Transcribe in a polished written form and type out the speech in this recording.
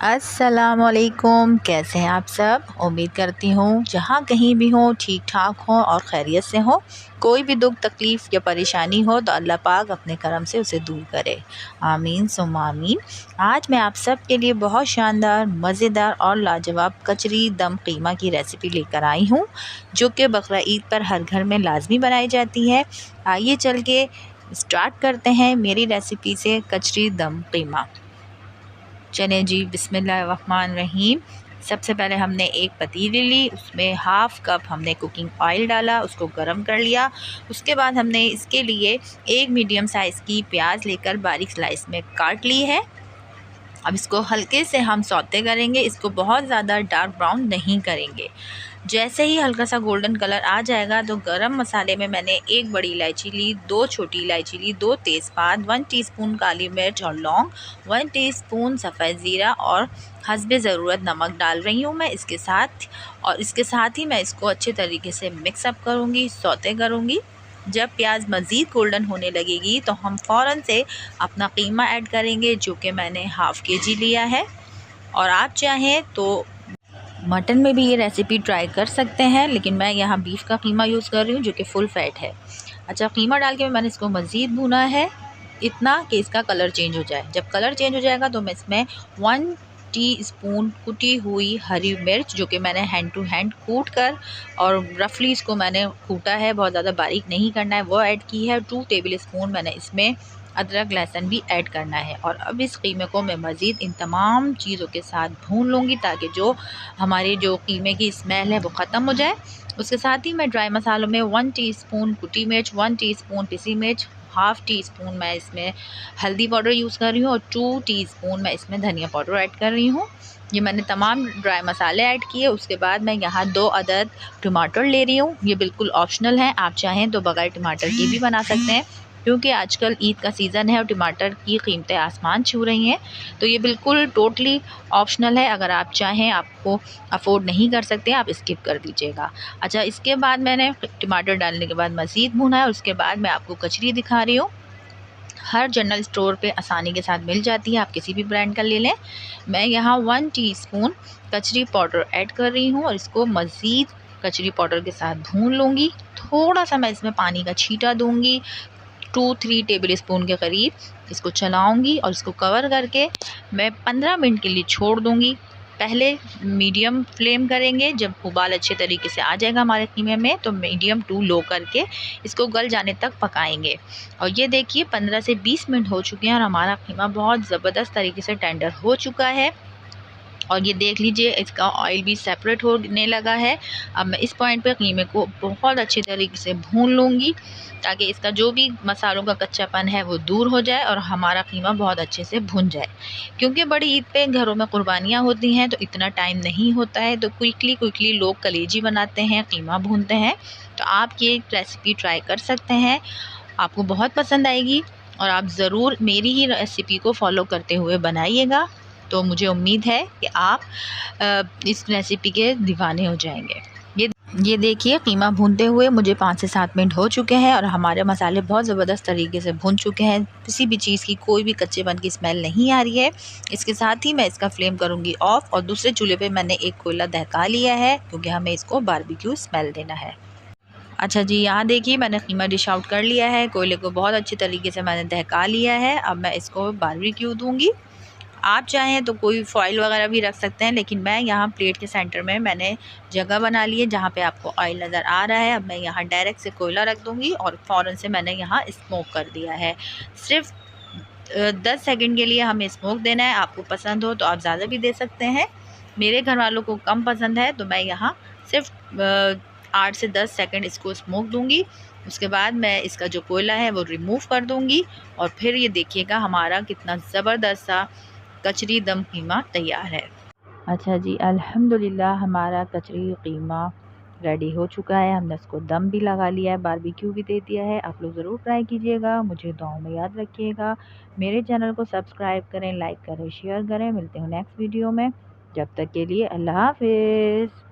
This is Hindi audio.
अस्सलामुअलैकुम। कैसे हैं आप सब? उम्मीद करती हूँ जहाँ कहीं भी हो ठीक ठाक हो और खैरियत से हो। कोई भी दुख तकलीफ़ या परेशानी हो तो अल्लाह पाक अपने करम से उसे दूर करे। आमीन सुम्मा आमीन। आज मैं आप सब के लिए बहुत शानदार, मज़ेदार और लाजवाब कचरी दम कीमा की रेसिपी लेकर आई हूँ, जो कि बकरा ईद पर हर घर में लाजमी बनाई जाती है। आइए चल के स्टार्ट करते हैं मेरी रेसिपी से, कचरी दम कीमा। चलें जी, बिस्मिल्लाहिर्रहमानिर्रहीम। सबसे पहले हमने एक पतीली ली, उसमें हाफ़ कप हमने कुकिंग ऑयल डाला, उसको गरम कर लिया। उसके बाद हमने इसके लिए एक मीडियम साइज़ की प्याज लेकर बारीक स्लाइस में काट ली है। अब इसको हल्के से हम सौते करेंगे, इसको बहुत ज़्यादा डार्क ब्राउन नहीं करेंगे। जैसे ही हल्का सा गोल्डन कलर आ जाएगा तो गरम मसाले में मैंने एक बड़ी इलायची ली, 2 छोटी इलायची ली, 2 तेज़पात, 1 टीस्पून काली मिर्च और लौंग, 1 टीस्पून सफ़ेद ज़ीरा और हस्बे ज़रूरत नमक डाल रही हूँ मैं इसके साथ। और इसके साथ ही मैं इसको अच्छे तरीके से मिक्स अप करूँगी, सौते करूँगी। जब प्याज मज़ीद गोल्डन होने लगेगी तो हम फ़ौरन से अपना कीमा ऐड करेंगे, जो कि मैंने हाफ़ केजी लिया है। और आप चाहें तो मटन में भी ये रेसिपी ट्राई कर सकते हैं, लेकिन मैं यहाँ बीफ का कीमा यूज़ कर रही हूँ, जो कि फुल फैट है। अच्छा, कीमा डाल के मैंने इसको मज़ीद भुना है, इतना कि इसका कलर चेंज हो जाए। जब कलर चेंज हो जाएगा तो मैं इसमें 1 टीस्पून कुटी हुई हरी मिर्च, जो कि मैंने हैंड टू हैंड कूट कर और रफली इसको मैंने कूटा है, बहुत ज़्यादा बारीक नहीं करना है, वो ऐड की है। 2 टेबल स्पून मैंने इसमें अदरक लहसुन भी ऐड करना है। और अब इस कीमे को मैं मज़ीद इन तमाम चीज़ों के साथ भून लूँगी, ताकि जो हमारी जो कीमे की स्मेल है वो ख़त्म हो जाए। उसके साथ ही मैं ड्राई मसालों में 1 टीस्पून कुटी मिर्च, 1 टीस्पून पिसी मिर्च, हाफ़ टी स्पून मैं इसमें हल्दी पाउडर यूज़ कर रही हूँ और 2 टीस्पून मैं इसमें धनिया पाउडर ऐड कर रही हूँ। ये मैंने तमाम ड्राई मसाले ऐड किए। उसके बाद मैं यहाँ 2 अदद टमाटर ले रही हूँ। ये बिल्कुल ऑप्शनल है, आप चाहें तो बगैर टमाटर के भी बना सकते हैं, क्योंकि आजकल ईद का सीज़न है और टमाटर की कीमतें आसमान छू रही हैं। तो ये बिल्कुल टोटली ऑप्शनल है, अगर आप चाहें, आपको अफोर्ड नहीं कर सकते, आप स्किप कर दीजिएगा। अच्छा, इसके बाद मैंने टमाटर डालने के बाद मज़ीद भुना है। उसके बाद मैं आपको कचरी दिखा रही हूँ। हर जनरल स्टोर पे आसानी के साथ मिल जाती है, आप किसी भी ब्रांड का ले लें। मैं यहाँ 1 टीस्पून कचरी पाउडर ऐड कर रही हूँ और इसको मज़ीद कचरी पाउडर के साथ भून लूँगी। थोड़ा सा मैं इसमें पानी का छींटा दूँगी, 2-3 टेबल स्पून के करीब इसको चलाऊँगी और इसको कवर करके मैं 15 मिनट के लिए छोड़ दूँगी। पहले मीडियम फ्लेम करेंगे, जब उबाल अच्छे तरीके से आ जाएगा हमारे कीमे में तो मीडियम टू लो करके इसको गल जाने तक पकाएंगे। और ये देखिए 15 से 20 मिनट हो चुके हैं और हमारा कीमा बहुत ज़बरदस्त तरीके से टेंडर हो चुका है। और ये देख लीजिए, इसका ऑयल भी सेपरेट होने लगा है। अब मैं इस पॉइंट पे कीमे को बहुत अच्छे तरीके से भून लूँगी, ताकि इसका जो भी मसालों का कच्चापन है वो दूर हो जाए और हमारा कीमा बहुत अच्छे से भुन जाए। क्योंकि बड़ी ईद पे घरों में कुर्बानियाँ होती हैं, तो इतना टाइम नहीं होता है, तो क्विकली लोग कलेजी बनाते हैं, कीमा भूनते हैं। तो आप ये रेसिपी ट्राई कर सकते हैं, आपको बहुत पसंद आएगी और आप ज़रूर मेरी ही रेसिपी को फॉलो करते हुए बनाइएगा। तो मुझे उम्मीद है कि आप इस रेसिपी के दीवाने हो जाएंगे। ये देखिए, कीमा भूनते हुए मुझे 5 से 7 मिनट हो चुके हैं और हमारे मसाले बहुत ज़बरदस्त तरीके से भुन चुके हैं। किसी भी चीज़ की कोई भी कच्चेपन की स्मेल नहीं आ रही है। इसके साथ ही मैं इसका फ्लेम करूँगी ऑफ़ और दूसरे चूल्हे पे मैंने एक कोयला दहका लिया है, क्योंकि हमें इसको बारबेक्यू स्मेल देना है। अच्छा जी, यहाँ देखिए मैंने कीमा डिश आउट कर लिया है। कोयले को बहुत अच्छी तरीके से मैंने दहका लिया है। अब मैं इसको बारबेक्यू दूँगी। आप चाहें तो कोई फॉइल वगैरह भी रख सकते हैं, लेकिन मैं यहाँ प्लेट के सेंटर में मैंने जगह बना ली है जहाँ पे आपको ऑयल नज़र आ रहा है। अब मैं यहाँ डायरेक्ट से कोयला रख दूँगी और फ़ौरन से मैंने यहाँ स्मोक कर दिया है। सिर्फ 10 सेकंड के लिए हमें स्मोक देना है। आपको पसंद हो तो आप ज़्यादा भी दे सकते हैं। मेरे घर वालों को कम पसंद है, तो मैं यहाँ सिर्फ 8 से 10 सेकंड इसको स्मोक दूँगी। उसके बाद मैं इसका जो कोयला है वो रिमूव कर दूँगी और फिर ये देखिएगा हमारा कितना ज़बरदस्त सा कचरी दम कीमा तैयार है। अच्छा जी, अल्हम्दुलिल्लाह हमारा कचरी कीमा रेडी हो चुका है। हमने इसको दम भी लगा लिया है, बारबेक्यू भी दे दिया है। आप लोग ज़रूर ट्राई कीजिएगा, मुझे दुआओं में याद रखिएगा। मेरे चैनल को सब्सक्राइब करें, लाइक करें, शेयर करें। मिलते हैं नेक्स्ट वीडियो में। जब तक के लिए अल्लाह हाफ़िज़।